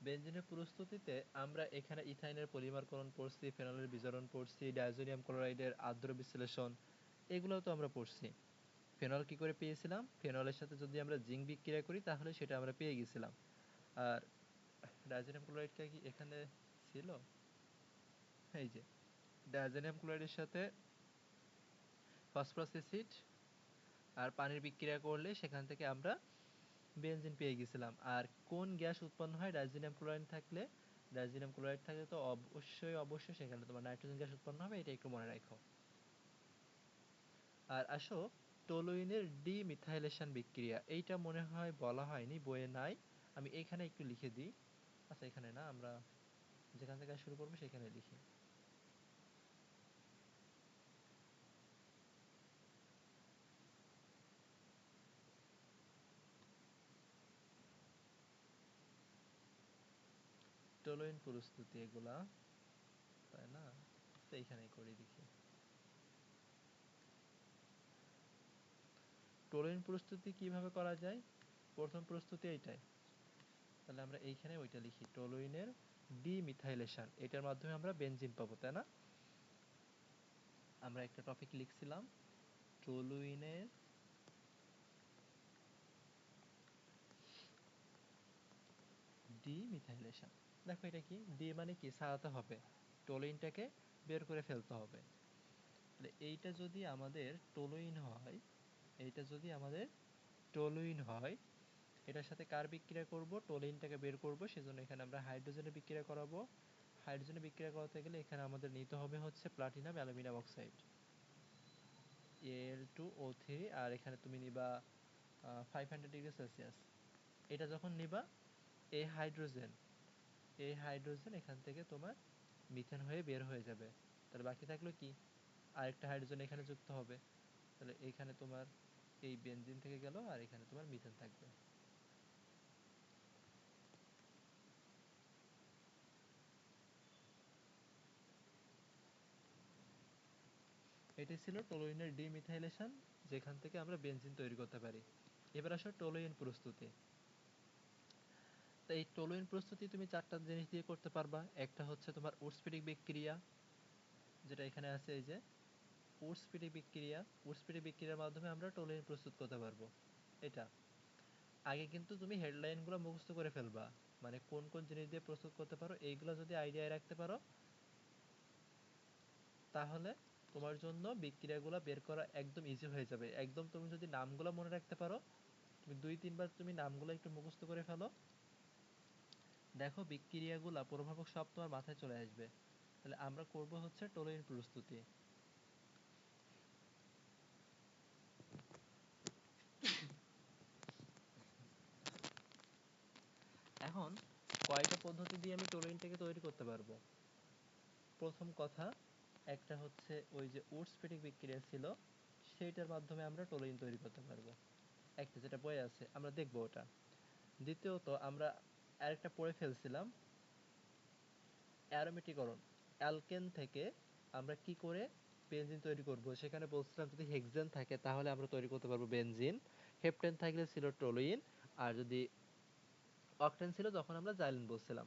বেনজিনের প্রস্তুতিতে আমরা এখানে ইথাইনের পলিমারকরণ পড়ছি, ফেনলের বিজারণ পড়ছি, ডাইজোনিয়াম ক্লোরাইডের আর্দ্র বিশ্লেষণ, এগুলোও তো আমরা পড়ছি। ফেনল কি করে পেয়েছিলাম? ফেনলের সাথে যদি আমরা জিঙ্ক বিক্রিয়া করি তাহলে সেটা আমরা পেয়ে গেছিলাম। আর ডাইজোনিয়াম ক্লোরাইডটা কি এখানে ছিল? এই যে ডাইজোনিয়াম ক্লোরাইডের সাথে ফসফরাস অ্যাসিড আর পানির বিক্রিয়া করলে সেখান থেকে আমরা বেনজিন পেয়ে গেছিলাম। আর কোন গ্যাস উৎপন্ন হয় ডাইজোনিয়াম ক্লোরাইড থাকলে? ডাইজোনিয়াম ক্লোরাইড থাকলে তো অবশ্যই সেখানে তোমার নাইট্রোজেন গ্যাস উৎপন্ন হবে, এটা একটু মনে রাখো। আর আসো টলুইনের ডিমিথাইলেশন বিক্রিয়া, এইটা মনে হয় বলা হয়নি, বইয়ে নাই, আমি এখানে একটু লিখে দিই। আচ্ছা এখানে না, আমরা যেখান থেকে শুরু করবো সেখানে লিখি। টলুইন প্রস্তুতি এগুলা, তাই না? তো এইখানেই করি দেখি। টলুইন প্রস্তুতি কিভাবে করা যায়? প্রথম প্রস্তুতি এইটাই, তাহলে আমরা এইখানে ওইটা লিখি, টলুইনের ডিমিথাইলেশন, এটার মাধ্যমে আমরা বেনজিন পাবো, তাই না? আমরা একটা টপিক লিখছিলাম টলুইনের ডিমিথাইলেশন। দেখো এটা কি, ডি মানে কি, ছাড়াতে হবে, টলুইনটাকে বের করে ফেলতে হবে। তাহলে এইটা যদি আমাদের টলুইন হয়, এইটা যদি আমাদের টলুইন হয়, এটার সাথে কার বিক্রিয়া করব? টলুইনটাকে বের করব, সেজন্য এখানে আমরা হাইড্রোজেনের বিক্রিয়া করাবো। হাইড্রোজেনের বিক্রিয়া করাতে গেলে এখানে আমাদের নিতে হবে হচ্ছে প্লাটিনাম অ্যালুমিনিয়াম অক্সাইড, Al2O3, আর এখানে তুমি নিবা 500 ডিগ্রি সেলসিয়াস। এটা যখন নিবা, এই হাইড্রোজেন, এই হাইড্রোজেন এখান থেকে তোমার মিথেন হয়ে বের হয়ে যাবে। তাহলে বাকি থাকলো কি, আরেকটা হাইড্রোজেন এখানে যুক্ত হবে। তাহলে এইখানে তোমার এই বেনজিন থেকে গেল, আর এখানে তোমার মিথেন থাকবে। এটি ছিল টলুইনের ডিমিথাইলেশন, যেখান থেকে আমরা বেনজিন তৈরি করতে পারি। এবার আসো টলুইন প্রস্তুতি। তো এই টলুইন প্রস্তুতি তুমি চারটা জিনিস দিয়ে করতে পারবা। একটা হচ্ছে তোমার উৎস্ফীটিক বিক্রিয়া, যেটা এখানে আছে, এই যে উৎস্ফীটিক বিক্রিয়া। উৎস্ফীটিক বিক্রিয়ার মাধ্যমে আমরা টলুইন প্রস্তুত করতে পারবো। এটা আগে কিন্তু তুমি হেডলাইনগুলো মুখস্থ করে ফেলবা, মানে কোন কোন জিনিস দিয়ে প্রস্তুত করতে পারো এইগুলো যদি আইডিয়ায় রাখতে পারো, তাহলে তোমার জন্য বিক্রিয়াগুলো বের করা একদম ইজি হয়ে যাবে। একদম তুমি যদি নামগুলো মনে রাখতে পারো, তুমি 2-3 বার তুমি নামগুলো একটু মুখস্থ করে ফেলো, দেখো বিক্রিয়াগুলো প্রভাবক সব তোমার মাথায় চলে আসবে। তাহলে আমরা করব হচ্ছে টলুইন প্রস্তুতি। এখন কয়টা পদ্ধতি দিয়ে আমি টলুইনটাকে তৈরি করতে পারবো? প্রথম কথা, একটা হচ্ছে ওই যে উৎস্ফীটিক বিক্রিয়া ছিল, সেইটার মাধ্যমে আমরা টলুইন তৈরি করতে পারবো, একটা যেটা বইয়ে আছে, আমরা দেখবো ওটা। দ্বিতীয়ত আমরা আরেকটা পড়ে ফেলছিলাম, অ্যারোমেটিকরণ, অ্যালকেন থেকে আমরা কি করে বেনজিন তৈরি করব। সেখানে বলছিলাম যদি হেক্সেন থাকে তাহলে আমরা তৈরি করতে পারবো বেনজিন, হেপটেন থাকলে ছিল টলুইন, আর যদি অকটেন ছিল তখন আমরা জাইলিন বলছিলাম।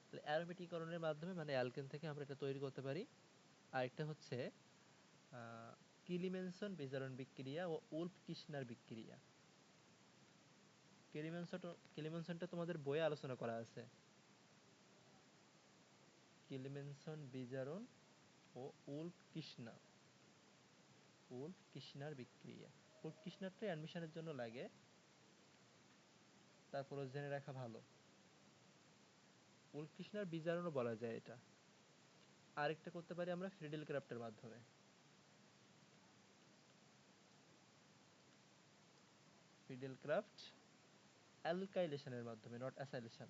তাহলে অ্যারোমেটিকরণের মাধ্যমে মানে অ্যালকেন থেকে আমরা এটা তৈরি করতে পারি। আরেকটা হচ্ছে কিলিমেনসন বিজারণ বিক্রিয়া ও উল্ফ কিশনার বিক্রিয়া। কিলিমেনসনটা তোমাদের বইয়ে আলোচনা করা আছে, কিলিমেনসন বিজারণ ও উল্ফ কিশনা, উল্ফ কিশনার বিক্রিয়া। উল্ফ কিশনারটা অ্যাডমিশনের জন্য লাগে, তারপরও জেনে রাখা ভালো। উল্ফ কিশনার বিজারণও বলা যায় এটা। আরেকটা করতে পারি আমরা ফ্রিডেল ক্রাফটের মাধ্যমে, ফ্রিডেল ক্রাফট অ্যালকাইলেশনের মাধ্যমে, নট অ্যাসাইলেশন।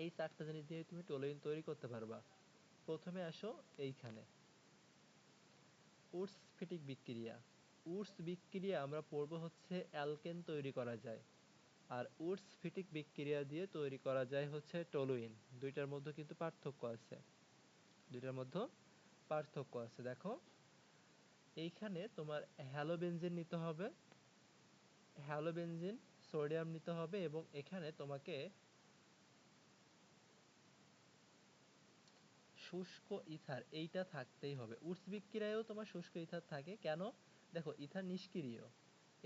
এই চারটা জিনিস দিয়ে তুমি টলুইন তৈরি করতে পারবা। প্রথমে আসো এইখানে উৎস্ফীটিক বিক্রিয়া। উৎস বিক্রিয়া আমরা পড়বো হচ্ছে অ্যালকেন তৈরি করা যায়, আর উৎস্ফীটিক বিক্রিয়া দিয়ে তৈরি করা যায় হচ্ছে টলুইন। দুইটার মধ্যে কিন্তু পার্থক্য আছে, দুইটার মধ্যে পার্থক্য আছে। দেখো এইখানে তোমার হ্যালোবেনজিন নিতে হবে, হ্যালোবেনজিন সোডিয়াম নিতে হবে, এবং এখানে তোমাকে শুষ্ক ইথার এইটা থাকতেই হবে। উৎস বিক্রিয়ায়ও তোমার শুষ্ক ইথার থাকে কেন? দেখো ইথার নিষ্ক্রিয়,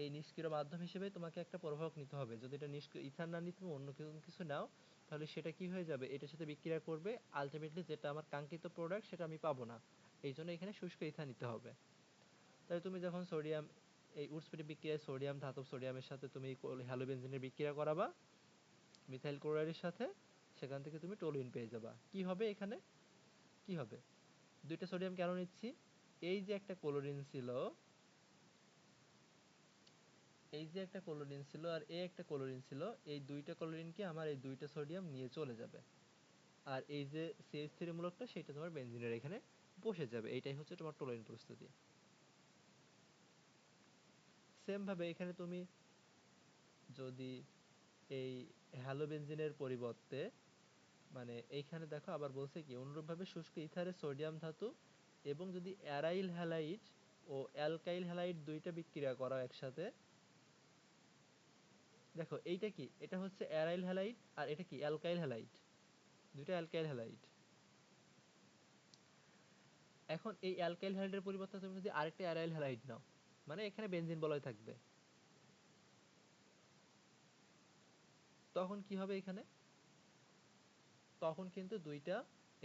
এই নিষ্ক্রিয় মাধ্যম হিসেবে তোমাকে একটা প্রভাবক নিতে হবে। যদি এটা নিষ্ক্রিয় ইথার না নিয়ে তুমি অন্য কিছু নাও, তাহলে সেটা কি হয়ে যাবে, এটার সাথে বিক্রিয়া করবে, আলটিমেটলি যেটা আমার কাঙ্ক্ষিত প্রোডাক্ট সেটা আমি পাবো না। এই জন্য এখানে শুষ্ক ইথার নিতে হবে। তাহলে তুমি যখন সোডিয়াম, এই উৎসপিটি বিক্রিয়ায় সোডিয়াম ধাতব সোডিয়ামের সাথে তুমি হ্যালোবেনজিনের বিক্রিয়া করাবা মিথাইল ক্লোরাইডের সাথে, সেখান থেকে তুমি টলুইন পেয়ে যাবা। কি হবে এখানে, কি হবে, দুইটা সোডিয়াম কেন নিচ্ছি, এই যে একটা ক্লোরিন ছিল, এই যে একটা ক্লোরিন ছিল আর এই একটা ক্লোরিন ছিল, এই দুইটা ক্লোরিনকে আমার এই দুইটা সোডিয়াম নিয়ে চলে যাবে, আর এই যে CH3 মূলকটা সেটা তোমার বেনজিনের এখানে বসে যাবে। এইটাই হচ্ছে তোমার টলুইন প্রস্তুতি। সেম ভাবে এখানে তুমি যদি এই হ্যালোবেনজিনের পরিবর্তে, মানে এইখানে দেখো আবার বলছে কি, অনুরূপভাবে শুষ্ক ইথারে সোডিয়াম ধাতু এবং যদি অ্যারাইল হ্যালাইড ও অ্যালকাইল হ্যালাইড দুইটা বিক্রিয়া করা একসাথে, দেখো এইটা কি, এটা হচ্ছে অ্যারাইল হ্যালাইড আর এটা কি অ্যালকাইল হ্যালাইড, দুইটা অ্যালকাইল হ্যালাইড। এখন এই অ্যালকাইল হ্যালাইডের পরিবর্তে তুমি যদি আরেকটা অ্যারাইল হ্যালাইড নাও, মানে এখানে বেনজিন বলয় থাকবে, তখন কি হবে এখানে, তখন কিন্তু দুইটা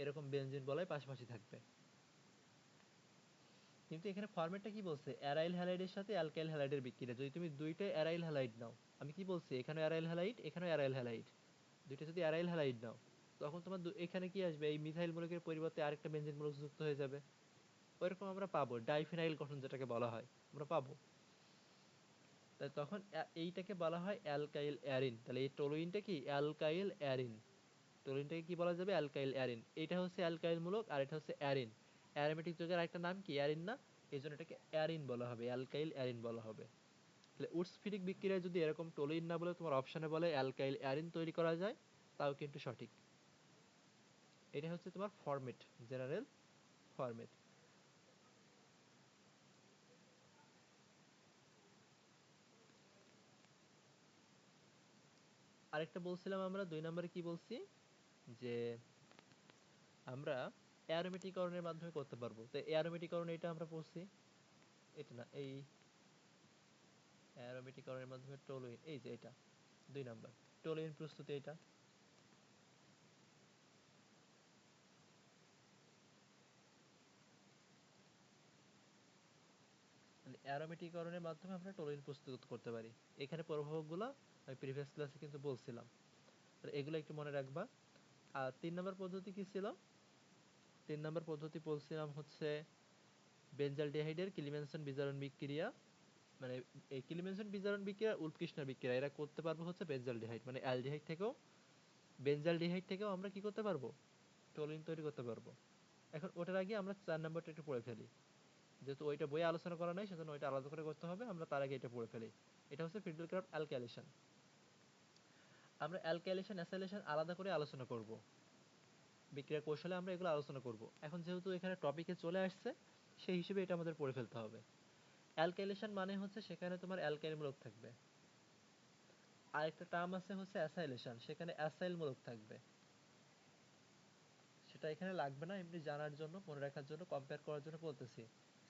এরকম বেনজিন বলয় পাশাপাশি থাকবে। কিন্তু এখানে ফরম্যাটটা কি বলছে, অ্যারাইল হ্যালাইডের সাথে অ্যালকাইল হ্যালাইডের বিক্রিয়া, যদি তুমি দুইটাই অ্যারাইল হ্যালাইড নাও, আমি কি বলছি এখানে অ্যারাইল হ্যালাইড এখানেও অ্যারাইল হ্যালাইড, দুইটা যদি অ্যারাইল হ্যালাইড নাও, তখন তোমার এখানে কি আসবে, এই মিথাইল মূলকের পরিবর্তে আরেকটা বেনজিন মূলক যুক্ত হয়ে যাবে। ওইরকম আমরা পাবো ডাইফিনাইল গঠন যেটাকে বলা হয়, আমরা পাবো। তাই তখন এইটাকে বলা হয় অ্যালকাইল অ্যারিন। তাহলে এই টলুইনটা কি অ্যালকাইল অ্যারিন, টলুইনটাকে কি বলা যাবে, অ্যালকাইল অ্যারিন। এটা হচ্ছে অ্যালকাইল মূলক আর এটা হচ্ছে অ্যারিন। অ্যারোমেটিক যৌগের আরেকটা নাম কি, অ্যারিন না, এই জন্য এটাকে অ্যারিন বলা হবে, অ্যালকাইল অ্যারিন বলা হবে। তাহলে উৎসফিরিক বিক্রিয়ায় যদি এরকম টলুইন না বলে তোমার অপশনে বলে অ্যালকাইল অ্যারিন তৈরি করা যায়, তাও কিন্তু সঠিক। এটা হচ্ছে তোমার ফরমেট, জেনারেল ফরমেট। আরেকটা বলছিলাম আমরা 2 নম্বরে কি বলছি, যে আমরা অ্যারোমেটিকরণের মাধ্যমে করতে পারবো। তো অ্যারোমেটিকরণ এটা আমরা পড়ছি, এটা না, এই অ্যারোমেটিকরণের মাধ্যমে টলুইন, এই যে এটা 2 নাম্বার টলুইন প্রস্তুতি। এটা অ্যারোমেটিকরণের মাধ্যমে আমরা টলুইন প্রস্তুত করতে পারি। এখানে প্রভাবকগুলো আমি প্রিভিয়াস ক্লাসে কিন্তু বলছিলাম, তো এগুলো একটু মনে রাখবা। আর 3 নম্বর পদ্ধতি কি ছিল, 3 নম্বর পদ্ধতি বলছিলাম হচ্ছে বেনজালডিহাইডের ক্লিমেনসন বিজারণ বিক্রিয়া, মানে এই ক্লিমেনসন বিজারণ বিক্রিয়া উৎকৃষ্ণ বিক্রিয়া, এরা করতে পারবো হচ্ছে বেনজালডিহাইড, মানে অ্যালডিহাইড থেকেও, বেনজালডিহাইড থেকেও আমরা কি করতে পারবো, টলুইন তৈরি করতে পারবো। এখন ওটার আগে আমরা 4 নম্বরটা একটু পড়ে ফেলি, যেহেতু ওইটা বইয়ে আলোচনা করা নাই সেজন্য ওইটা আলাদা করে করতে হবে, আমরা তার আগে এটা পড়ে ফেলি। এটা হচ্ছে ফিডেলক্রাফট অ্যালকাইলেশন। আমরা অ্যালকাইলেশন অ্যাসাইলেশন আলাদা করে আলোচনা করব, বিক্রিয়া কৌশলে আমরা এগুলো আলোচনা করব। এখন যেহেতু এখানে টপিকে চলে আসছে, সেই হিসেবে এটা আমাদের পড়ে ফেলতে হবে। অ্যালকাইলেশন মানে হচ্ছে সেখানে তোমার অ্যালকাইল মূলক থাকবে, আরেকটা টার্ম আছে হচ্ছে অ্যাসাইলেশন, সেখানে অ্যাসাইল মূলক থাকবে। সেটা এখানে লাগবে না, এমনি জানার জন্য, মনে রাখার জন্য, কম্পেয়ার করার জন্য বলতেছি।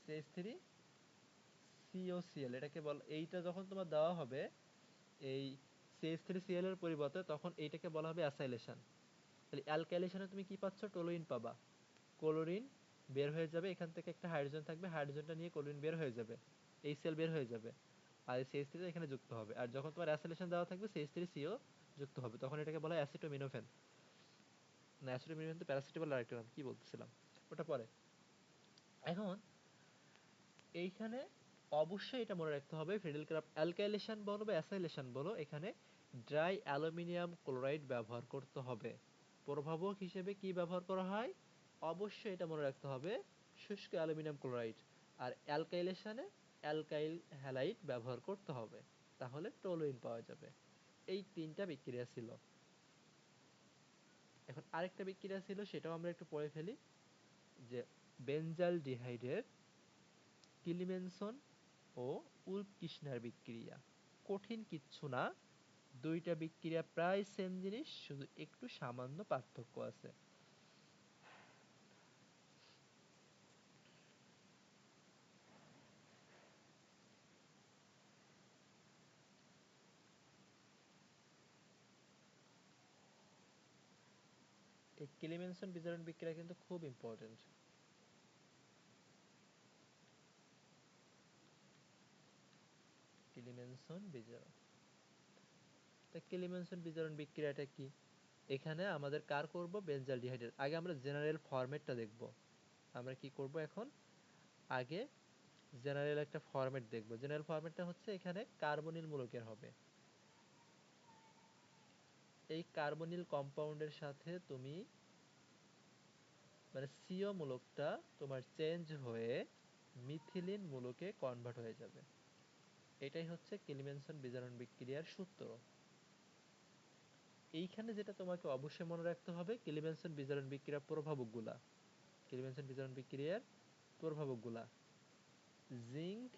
CH3 COCl এটাকে বল, এইটা যখন তোমার দেওয়া হবে এই CH3Cl এর পরিবর্তে, তখন এইটাকে বলা হবে অ্যাসাইলেশন। তাহলে অ্যালকাইলেশনে তুমি কি পাচ্ছ, টলুইন পাবা, ক্লোরিন বের হয়ে যাবে, এখান থেকে একটা হাইড্রোজেন থাকবে, হাইড্রোজেনটা নিয়ে ক্লোরিন বের হয়ে যাবে, HCl বের হয়ে যাবে, আর CH3 এখানে যুক্ত হবে। আর যখন তোমার অ্যাসাইলেশন দেওয়া থাকবে CH3CO যুক্ত হবে, তখন এটাকে বলা হয় অ্যাসিটোমিনোফেন। না, অ্যাসিটোমিনোফেন তো প্যারাসিটামল আর একটা নাম, কি বলতেছিলাম ওটা পরে। এখন এইখানে অবশ্যই এটা মনে রাখতে হবে, ফিডেলক্রাফট অ্যালকাইলেশন বলো বা অ্যাসাইলেশন বলো, এখানে ড্রাই অ্যালুমিনিয়াম ক্লোরাইড ব্যবহার করতে হবে। প্রভাবক হিসেবে কি ব্যবহার করা হয়, অবশ্যই এটা মনে রাখতে হবে, শুষ্ক অ্যালুমিনিয়াম ক্লোরাইড। আর অ্যালকাইলেশনে অ্যালকাইল হ্যালাইড ব্যবহার করতে হবে, তাহলে টলুইন পাওয়া যাবে। এই 3টা বিক্রিয়া ছিল। এখন আরেকটা বিক্রিয়া ছিল, সেটাও আমরা একটু পড়ে ফেলি, যে বেনজালডিহাইডের কিলিমেনসন ও উলফ-কির্চনার বিক্রিয়া। কঠিন কিচ্ছু না, দুইটা বিক্রিয়া প্রায় সেম জিনিস, শুধু একটু সামান্য পার্থক্য আছে। এই কিলিমেনসন বিজারণ বিক্রিয়া কিন্তু খুব ইম্পর্টেন্ট। কিলিমেনসন বিজারণ, তা কিলিমেনসন বিজারণ বিক্রিয়াটা কি? এখানে আমাদের কার করব, বেনজালডিহাইডের। আগে আমরা জেনারেল ফরম্যাটটা দেখব। আমরা কি করব এখন, আগে জেনারেল একটা ফরম্যাট দেখব। জেনারেল ফরম্যাটটা হচ্ছে এখানে কার্বনিল মূলকের হবে। এই কার্বনিল কম্পাউন্ডের সাথে তুমি মানে সিও মূলকটা তোমার চেঞ্জ হয়ে মিথিলিন মূলকে কনভার্ট হয়ে যাবে। এটাই হচ্ছে কিলিমেনসন বিজারণ বিক্রিয়ার সূত্র। এইখানে যেটা তোমাকে অবশ্যই মনে রাখতে হবে, কিলিমেনসন বিজারণ বিক্রিয়ার প্রভাবকগুলা। কিলিমেনসন বিজারণ বিক্রিয়ার প্রভাবকগুলা, জিঙ্ক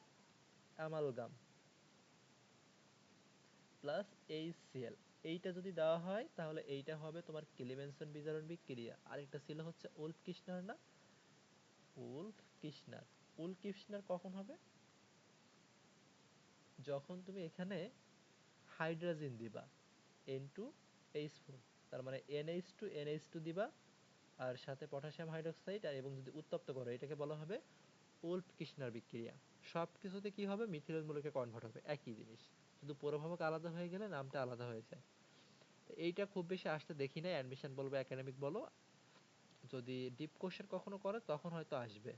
অ্যামালগাম প্লাস HCl, এইটা যদি দেওয়া হয় তাহলে এইটা হবে তোমার কিলিমেনসন বিজারণ বিক্রিয়া। আরেকটা ছিল হচ্ছে উলফ-কির্চনার, না উলফ-কির্চনার। উলফ-কির্চনার কখন হবে, যখন তুমি এখানে হাইড্রোজেন দিবা N2H4, তার মানে NH2NH2 দিবা, আর সাথে পটাশিয়াম হাইড্রোক্সাইড, আর এবং যদি উত্তপ্ত করো, এটাকে বলা হবে উলফ-কির্চনার বিক্রিয়া। সব কিছুতে কি হবে, মিথিলিন মূলকে কনভার্ট হবে, একই জিনিস, শুধু প্রভাবক আলাদা হয়ে গেলে নামটা আলাদা হয়ে যায়। তো এইটা খুব বেশি আসতে দেখি না, অ্যাডমিশন বলবো একাডেমিক বলো, যদি ডিপ কোশ্চেন কখনো করে তখন হয়তো আসবে।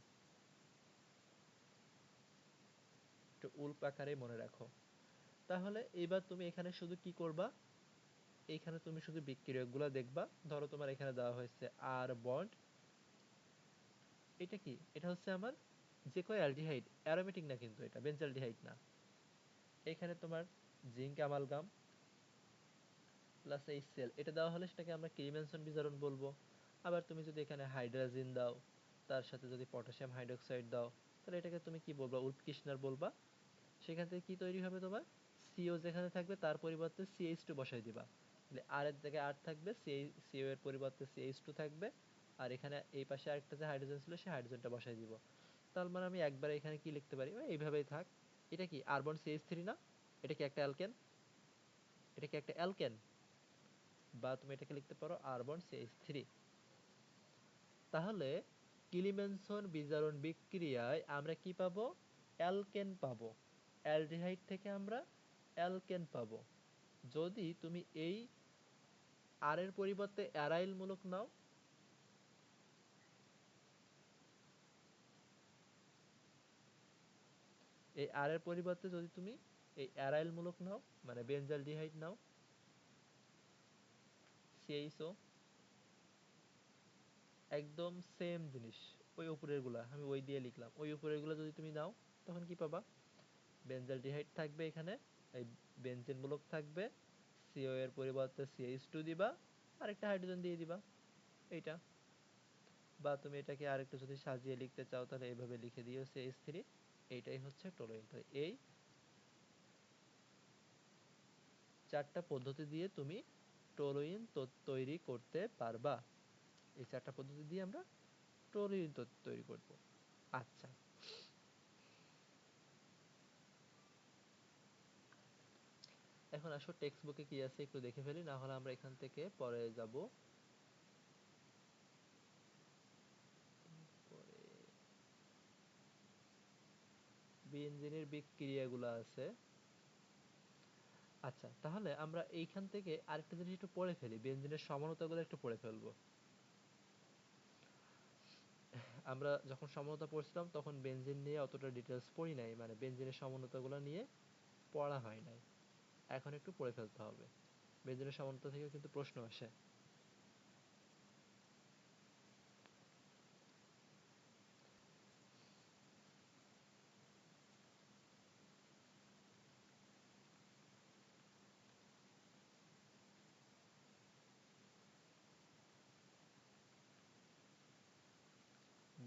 একটু উল্প আকারে মনে রাখো। তাহলে এবার তুমি এখানে শুধু কি করবা, এখানে তুমি শুধু বিক্রিয়কগুলো দেখবা। ধরো তোমার এখানে দেওয়া হয়েছে আর বন্ড, এটা কি, এটা হচ্ছে আমার যে কয় অ্যালডিহাইড, অ্যারোমেটিক না, কিন্তু এটা বেনজালডিহাইড না। এখানে তোমার জিঙ্ক অ্যামালগাম প্লাস HCl, এটা দেওয়া হলে সেটাকে আমরা কিলিমেনসন বিজারণ বলবো। আবার তুমি যদি এখানে হাইড্রোজেন দাও, তার সাথে যদি পটাশিয়াম হাইড্রোক্সাইড দাও, তাহলে এটাকে তুমি কি বলবা, উলফ-কির্চনার বলবা। সেখান থেকে কি তৈরি হবে তোমার, সিও যেখানে থাকবে তার পরিবর্তে CH2 বসাই দিবা, তাহলে আর এর জায়গায় আর থাকবে, সিও এর পরিবর্তে CH2 থাকবে, আর এখানে এই পাশে আরেকটা যে হাইড্রোজেন ছিল সেই হাইড্রোজেনটা বসাই দিব। তার মানে আমি একবার এখানে কি লিখতে পারি, এইভাবেই থাক। এটা কি আরবন CH3 না, এটা কি একটা অ্যালকেন, এটা কি একটা অ্যালকেন, বা তুমি এটাকে লিখতে পারো আরবন CH3। তাহলে কিলিমেনসন বিজারণ বিক্রিয়ায় আমরা কি পাবো, অ্যালকেন পাবো। অ্যালডিহাইড থেকে আমরা অ্যালকেন পাবো। যদি তুমি এই আর এর পরিবর্তে অ্যারাইল মূলক নাও, এই আর এর পরিবর্তে যদি তুমি এই অ্যারাইল মূলক নাও, মানে বেনজালডিহাইড নাও, CHO, একদম সেম জিনিস, ওই উপরের গুলা আমি ওই দিয়ে লিখলাম, ওই উপরের গুলা যদি তুমি নাও, তখন কি পাবা, বেনজালডিহাইড থাকবে এখানে, এই বেনজিন মূলক থাকবে, সিও এর পরিবর্তে CH2 দিবা, আরেকটা হাইড্রোজেন দিয়ে দিবা, এইটা। বা তুমি এটাকে আরেকটু যদি সাজিয়ে লিখতে চাও তাহলে এইভাবে লিখে দিও CH3। এইটাই হচ্ছে টলোইন। তো এই চারটা পদ্ধতি দিয়ে তুমি টলোইন তৈরি করতে পারবা। এই চারটা পদ্ধতি দিয়ে আমরা টলোইন তৈরি করব। আচ্ছা, এখন আসো টেক্সট বুকে কি আছে একটু দেখে ফেলি, না হলে আমরা এখান থেকে পরে যাব। পরে বেনজিনের বিক্রিয়াগুলো আছে। আচ্ছা, তাহলে আমরা এইখান থেকে আরেকটা জিনিস একটু পড়ে ফেলি, বেনজিনের সমানতাগুলো একটু পড়ে ফেলবো। আমরা যখন সমতা পড়ছিলাম তখন বেনজিন নিয়ে অতটা ডিটেলস পড়ি নাই, মানে বেনজিনের সমতাগুলো নিয়ে পড়া হয় নাই। এখন একটু পড়ে ফেলতে হবে, বেনজিনের সমতা থেকে কিন্তু প্রশ্ন আসে।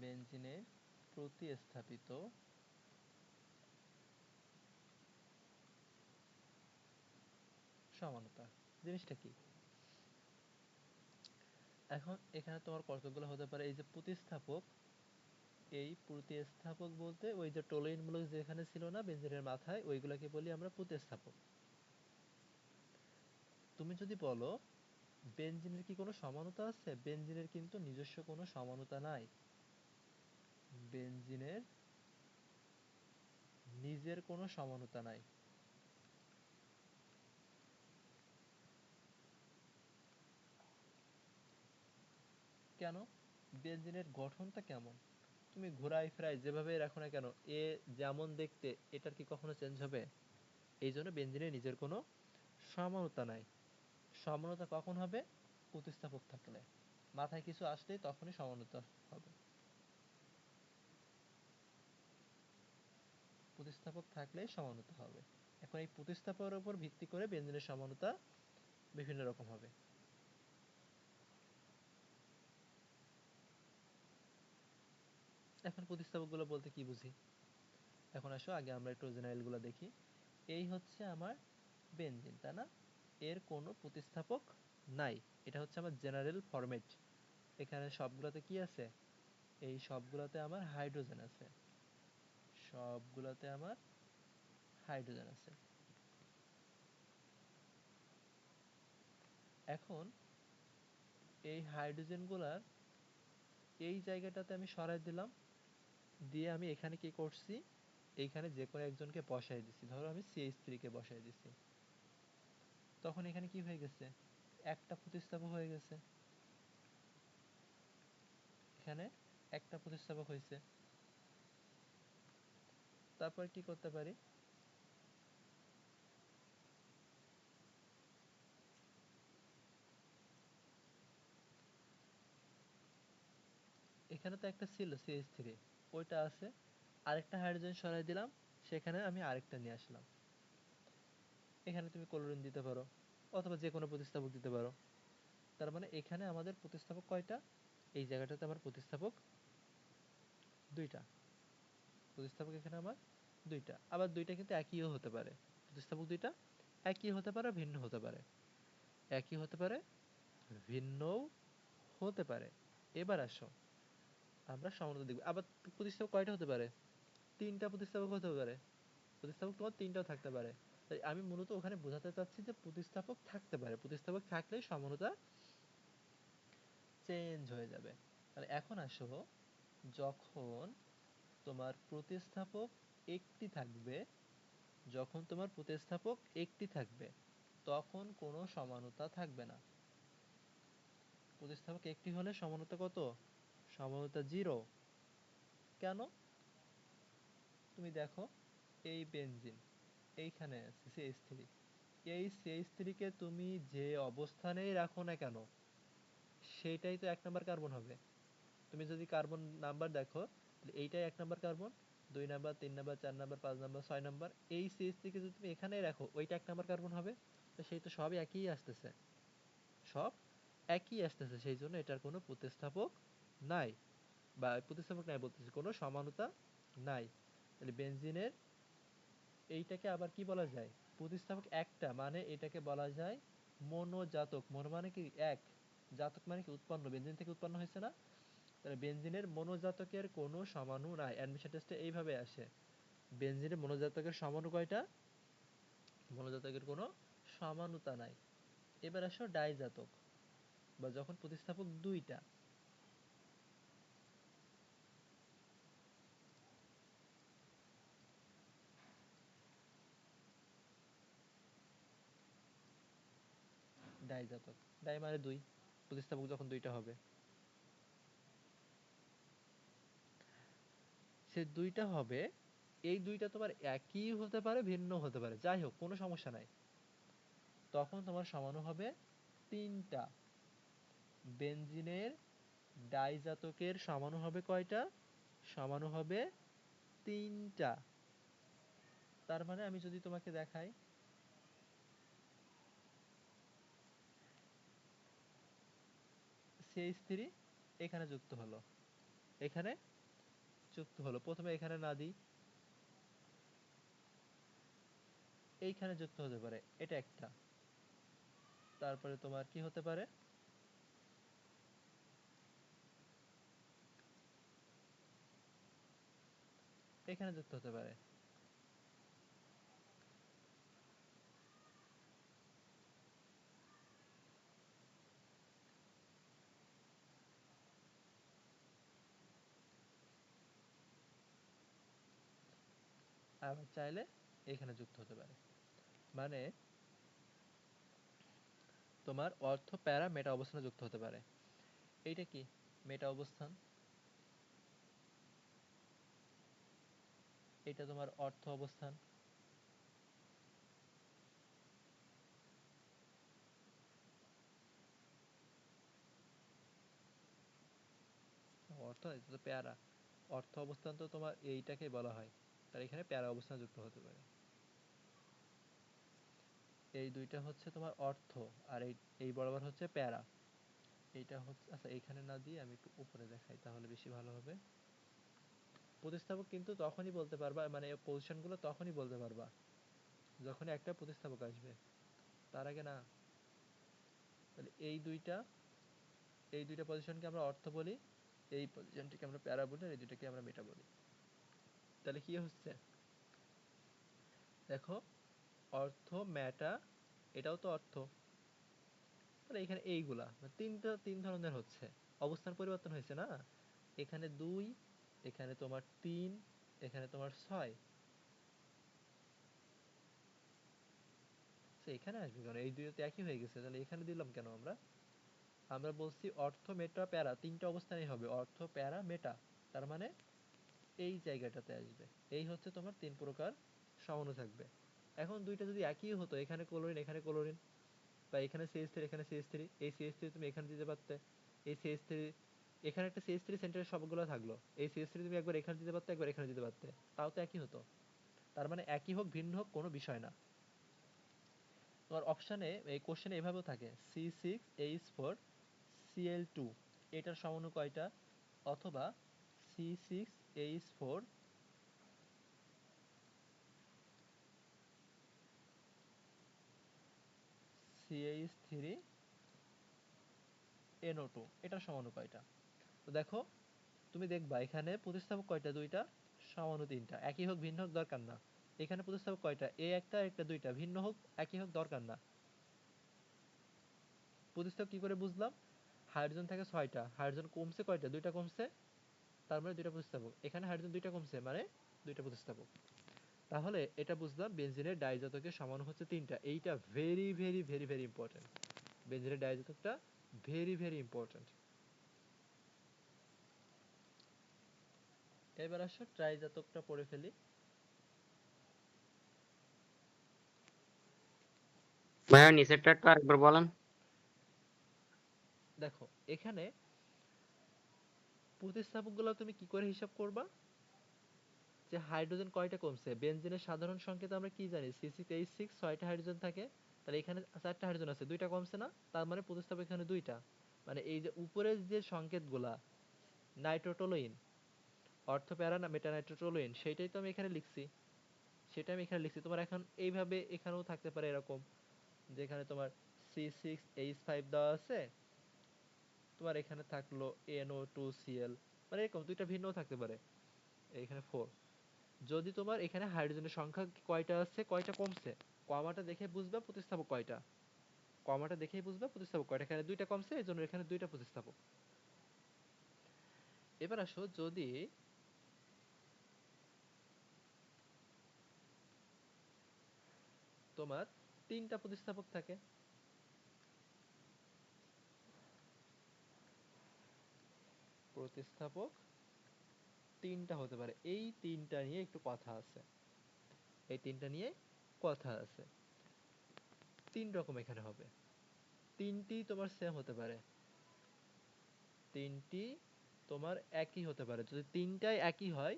বেনজিনের প্রতিস্থাপিত সমানতা জিনিসটা কি? এখন এখানে তোমার কতগুলো হতে পারে, এই যে প্রতিস্থাপক, এই প্রতিস্থাপক বলতে ওই যে টলোইন মূলক যেখানে ছিল না বেঞ্জিনের মাথায়, ওইগুলাকে বলি আমরা প্রতিস্থাপক। তুমি যদি বলো বেঞ্জিনের কি কোনো সমানতা আছে, বেঞ্জিনের কিন্তু নিজস্ব কোনো সমানতা নাই। বেঞ্জিনের নিজের কোনো সমানতা নাই। কেন? বেঞ্জিনের গঠনটা কেমন? তুমি ঘোরায় ফেরায় যেভাবে রাখো না কেন, এ যেমন দেখতে এটার কি কখনো চেঞ্জ হবে? এই জন্য বেঞ্জিনের নিজের কোনো সমানতা নাই। সমানতা কখন হবে? প্রতিস্থাপক থাকলে। মাথায় কিছু আসলেই তখনই সমানতা হবে। প্রতিস্থাপক থাকলেই সমানতা হবে। এখন এই প্রতিস্থাপকের উপর ভিত্তি করে বেঞ্জিনের সমানতা বিভিন্ন রকম হবে। এখন প্রতিস্থাপকগুলো বলতে কি বুঝি? এখন আসো আগে আমরা একটু জেনারেলগুলো দেখি। এই হচ্ছে আমার বেনজিন, তাই না? এর কোনো প্রতিস্থাপক নাই। এটা হচ্ছে আমার জেনারেল ফরম্যাট। এখানে সবগুলোতে কি আছে? এই সবগুলোতে আমার হাইড্রোজেন আছে। সবগুলোতে আমার হাইড্রোজেন আছে। এখন এই হাইড্রোজেনগুলার এই জায়গাটাতে আমি সরাই দিলাম, দিয়ে আমি এখানে কি করছি, এইখানে যে কোনো একজনকে বসাই দিছি। ধরো আমি CH3 কে বসাই দিছি। তখন এখানে কি হয়ে গেছে? একটা প্রতিস্থাপক হয়ে গেছে। এখানে একটা প্রতিস্থাপক হয়েছে। তারপর কি করতে পারি? এখানে তো একটা ছিল CH3, ওইটা আছে। আরেকটা হাইড্রোজেন সরাই দিলাম, সেখানে আমি আরেকটা নিয়ে আসলাম। এখানে তুমি ক্লোরিন দিতে পারো, অথবা যে কোনো প্রতিস্থাপক দিতে পারো। তার মানে এখানে আমাদের প্রতিস্থাপক কয়টা? এই জায়গাটাতে আমার প্রতিস্থাপক দুইটা। প্রতিস্থাপক এখানে আমার দুইটা। আবার দুইটা কিন্তু একইও হতে পারে। প্রতিস্থাপক দুইটা একই হতে পারে, ভিন্ন হতে পারে। একই হতে পারে, ভিন্নও হতে পারে। এবার আসো আমরা সমানতা দেখব। আবার প্রতিস্থাপক কয়টা হতে পারে? তিনটা প্রতিস্থাপক হতে পারে। প্রতিস্থাপক তোমার তিনটাও থাকতে পারে। তাই আমি মূলত ওখানে বোঝাতে চাচ্ছি যে প্রতিস্থাপক থাকতে পারে, প্রতিস্থাপক থাকলেই সমানতা চেঞ্জ হয়ে যাবে। তাহলে এখন আসো, যখন তোমার প্রতিস্থাপক একটি থাকবে, যখন তোমার প্রতিস্থাপক একটি থাকবে তখন কোনো সমানতা থাকবে না। প্রতিস্থাপক একটি হলে সমানতা কত? সমানতা 0। কেন? তুমি দেখো, এই বেনজিন এইখানে আছে CH3। এই CH3 কে তুমি যে অবস্থানেই রাখো না কেন, সেটাই তো 1 নাম্বার কার্বন হবে। তুমি যদি কার্বন নাম্বার দেখো, তাহলে এইটাই 1 number carbon, 2 number, 3 number, 4 number, 5 number, 6 number. এই CH3 কে যদি তুমি এখানেই রাখো, ওইটা 1 নাম্বার কার্বন হবে। তো সেই তো সবই একই আসতেছে, সব একই আসতেছে। সেই জন্য এটার কোনো প্রতিস্থাপক নাই, বা প্রতিস্থাপক নাই বলতেছি, কোনো সমানতা নাই। তাহলে বেনজিনের এইটাকে আবার কি বলা যায়? প্রতিস্থাপক একটা, মানে এটাকে বলা যায় মনোজাতক। মনো মানে কি? এক। জাতক মানে কি? উৎপন্ন, বেনজিন থেকে উৎপন্ন হয়েছে না? তাহলে বেনজিনের মনোজাতকের কোনো সমাণু নাই। অ্যাডমিশন টেস্টে এইভাবে আসে, বেনজিনের মনোজাতকের সমাণু কয়টা? মনোজাতকের কোনো সমানুতা নাই। এবার আসো ডাইজাতক, বা যখন প্রতিস্থাপক দুইটা। ডাইজাতক, ডাই মানে দুই, প্রতিস্থাপক যখন দুইটা হবে, সে দুইটা হবে। এই দুইটা তোমার একই হতে পারে, ভিন্ন হতে পারে, যাই হোক কোনো সমস্যা নাই। তখন তোমার সমাণু হবে তিনটা। বেনজিনের ডাইজাতকের সমাণু হবে কয়টা? সমাণু হবে তিনটা। তার মানে আমি যদি তোমাকে দেখাই, CH3 এখানে যুক্ত হলো, এখানে যুক্ত হলো। প্রথমে এখানে না দিই, এইখানে যুক্ত হতে পারে, এটা একটা। তারপরে তোমার কি হতে পারে, এখানে যুক্ত হতে পারে। আবার চাইলে এখানে যুক্ত হতে পারে। মানে তোমার অর্থ প্যারা মেটা অবস্থানে যুক্ত হতে পারে। এইটা কি মেটা অবস্থান, এটা তোমার অর্থ অবস্থান। অর্থ এটা তো প্যারা, অর্থ অবস্থান তো তোমার এইটাকে বলা হয়, তার এখানে প্যারা অবস্থান যুক্ত হতে পারে। এই দুইটা হচ্ছে তোমার অর্থ, আর এই এই বরাবর হচ্ছে প্যারা। এইটা হচ্ছে, আচ্ছা এখানে না দিয়ে আমি একটু উপরে দেখাই তাহলে বেশি ভালো হবে। প্রতিস্থাপক কিন্তু তখনই বলতে পারবা, মানে পজিশন গুলো তখনই বলতে পারবা যখন একটা প্রতিস্থাপক আসবে, তার আগে না। তাহলে এই দুইটা পজিশনকে আমরা অর্থ বলি, এই পজিশনটিকে আমরা প্যারা বলি, আর এই দুইটাকে আমরা মেটা বলি। তাহলে কি হচ্ছে দেখো, অর্থ মেটা, এটাও তো অর্থ। তাহলে এখানে এইগুলা মানে তিন ধরনের হচ্ছে, অবস্থান পরিবর্তন হয়েছে না। এখানে 2, এখানে তোমার 3, এখানে তোমার 6। এখানে আসবে কেন, এই দুইটা তো একই হয়ে গেছে, তাহলে এখানে দিলাম কেন আমরা? আমরা বলছি অর্থ মেটা প্যারা তিনটা অবস্থানেই হবে, অর্থ প্যারা মেটা। তার মানে এই জায়গাটাতে আসবে। এই হচ্ছে তোমার তিন প্রকার সমাণু থাকবে। এখন দুইটা যদি একই হতো, এখানে ক্লোরিন এখানে ক্লোরিন, বা এখানে CH3 এখানে CH3, এই CH3 তুমি এখানে দিতে পারতে, এই CH3 এখানে একটা CH3 সেন্টারে সবগুলো থাকলো, এই CH3 তুমি একবার এখানে দিতে পারতে একবার এখানে দিতে পারতে, তাও তো একই হতো। তার মানে একই হোক ভিন্ন হোক কোনো বিষয় না। তোমার অপশানে এই কোশ্চেনে এভাবেও থাকে C6H4Cl2, এটার সমাণু কয়টা, অথবা C6H4CH3NO2, এটার সমাণু কয়টা। তো দেখো, তুমি দেখবা এখানে প্রতিস্থাপক কয়টা, দুইটা, সমাণু তিনটা, একই হোক ভিন্ন হোক দরকার না। এখানে প্রতিস্থাপক কয়টা, এ একটা একটা দুইটা, ভিন্ন হোক একই হোক দরকার না। প্রতিস্থাপক কি করে বুঝলাম, হাইড্রোজেন থাকে 6টা, হাইড্রোজেন কমছে কয়টা, দুইটা কমছে, তার মানে দুইটা প্রতিস্থাপক। এখানে হাইড্রোজেন দুইটা কমছে মানে দুইটা প্রতিস্থাপক। তাহলে এটা বুঝলাম বেনজিনের ডাইজাতকের সমাণু হচ্ছে তিনটা। এইটা very very very very important, বেনজিনের ডাইজাতকটা ভেরি ভেরি ইম্পর্টেন্ট। এবার আসো ট্রাইজাতকটা পড়ে ফেলি। ভাইয়া নিচেরটা একটু আরেকবার বলেন। দেখো এখানে প্রতিস্থাপকগুলো তুমি কি করে হিসাব করবা, যে হাইড্রোজেন কয়টা কমছে, বেনজিনের সাধারণ সংকেত আমরা কি জানি, C6H6, 6টা হাইড্রোজেন থাকে। তাহলে এখানে 4টা হাইড্রোজেন আছে, দুইটা কমছে না, তার মানে প্রতিস্থাপক এখানে দুইটা। মানে এই যে উপরের যে সংকেতগুলা, নাইট্রোটোলুইন, অর্থ প্যারা না মেটা নাইট্রোটোলুইন, সেইটাই তো আমি এখানে লিখছি, সেটা আমি এখানে লিখছি। তোমার এখন এইভাবে এখানেও থাকতে পারে এরকম, যেখানে তোমার C6H5 দেওয়া আছে, তোমার এখানে থাকলো NO2Cl, মানে এরকম দুইটা ভিন্নও থাকতে পারে, এখানে 4। যদি তোমার এখানে হাইড্রোজেনের সংখ্যা কয়টা আছে কয়টা কমছে, কমাটা দেখে বুঝবা প্রতিস্থাপক কয়টা, কমাটা দেখেই বুঝবা প্রতিস্থাপক কয়টা। এখানে দুইটা কমছে, এই জন্য এখানে দুইটা প্রতিস্থাপক। এবার আসো, যদি তোমার তিনটা প্রতিস্থাপক থাকে, প্রতিস্থাপক তিনটা হতে পারে, এই তিনটা নিয়ে একটু কথা আছে, এই তিনটা নিয়ে কথা আছে। তিন রকম এখানে হবে, তিনটি তোমার সেম হতে পারে, তিনটি তোমার একই হতে পারে। যদি তিনটাই একই হয়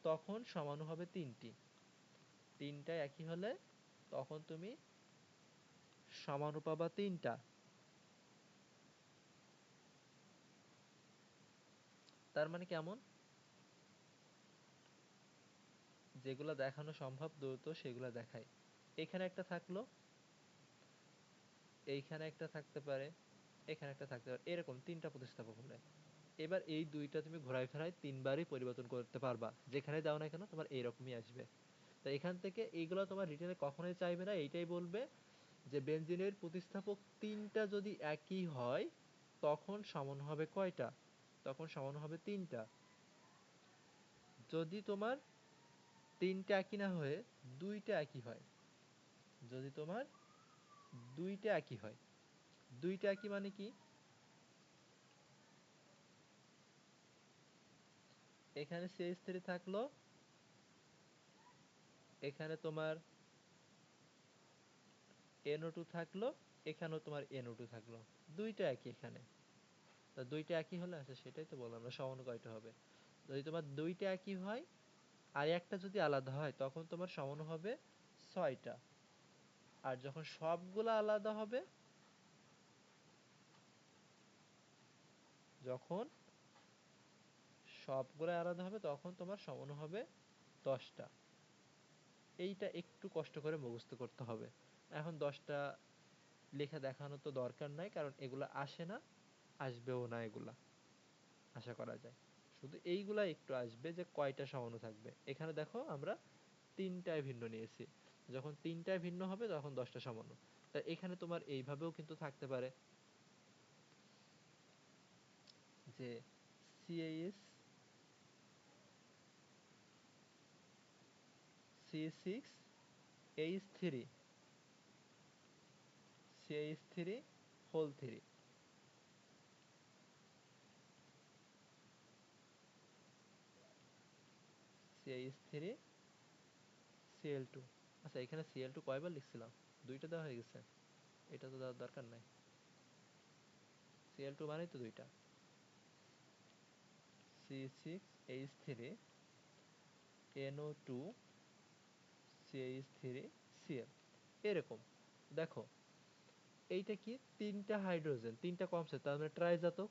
তখন সমাণু হবে তিনটি, তিনটাই একই হলে তখন তুমি সমাণু পাবা তিনটা। তার মানে কেমন, যেগুলা দেখানো সম্ভব দ্রুত সেগুলা দেখাই। এখানে একটা থাকলো, এইখানে একটা থাকতে পারে, এখানে একটা থাকতে পারে, এরকম তিনটা প্রতিস্থাপক হলে এবার এই দুইটা তুমি ঘোরায় ফেরায় তিনবারই পরিবর্তন করতে পারবা, যেখানে দাও না কেন তোমার এইরকমই আসবে। তো এখান থেকে এইগুলো তোমার রিটেনে কখনোই চাইবে না, এইটাই বলবে যে বেনজিনের প্রতিস্থাপক তিনটা যদি একই হয় তখন সমান হবে কয়টা, তখন সমান হবে তিনটা। যদি তোমার তিনটা একই না হয়ে দুইটা একই হয়, যদি তোমার দুইটা একই হয়, দুইটা একই মানে কি, এখানে CH3 থাকলো, এখানে তোমার NO2 থাকলো, এখানেও তোমার NO2 থাকলো, দুইটা একই এখানে। তা দুইটা একই হলে, আচ্ছা সেটাই তো বললাম আমরা, সমান কয়টা হবে, যদি তোমার দুইটা একই হয় আর একটা যদি আলাদা হয় তখন তোমার সমান হবে 6টা। আর যখন সবগুলা আলাদা হবে, যখন সবগুলা আলাদা হবে তখন তোমার সমান হবে 10টা। এইটা একটু কষ্ট করে মুখস্থ করতে হবে। এখন 10টা লেখা দেখানো তো দরকার নাই, কারণ এগুলা আসে না, আসবেও না এগুলা, আশা করা যায়। শুধু এইগুলা একটু আসবে যে কয়টা সমাণু থাকবে। এখানে দেখো আমরা তিনটায় ভিন্ন নিয়েছি, যখন তিনটায় ভিন্ন হবে তখন 10টা সমাণু। তা এখানে তোমার এইভাবেও কিন্তু থাকতে পারে যে CH CH6H3 CH3 whole 3 CH3 Cl2। আচ্ছা এখানে Cl2 কয়বার লিখছিলাম, দুইটা দেওয়া হয়ে গেছে, এটা তো দেওয়ার দরকার নাই, Cl2 মানেই তো দুইটা, C6H3 NO2 CH3 Cl, এরকম। দেখো এইটা কি, তিনটা হাইড্রোজেন, তিনটা কমছে, তার মানে ট্রাইজাতক,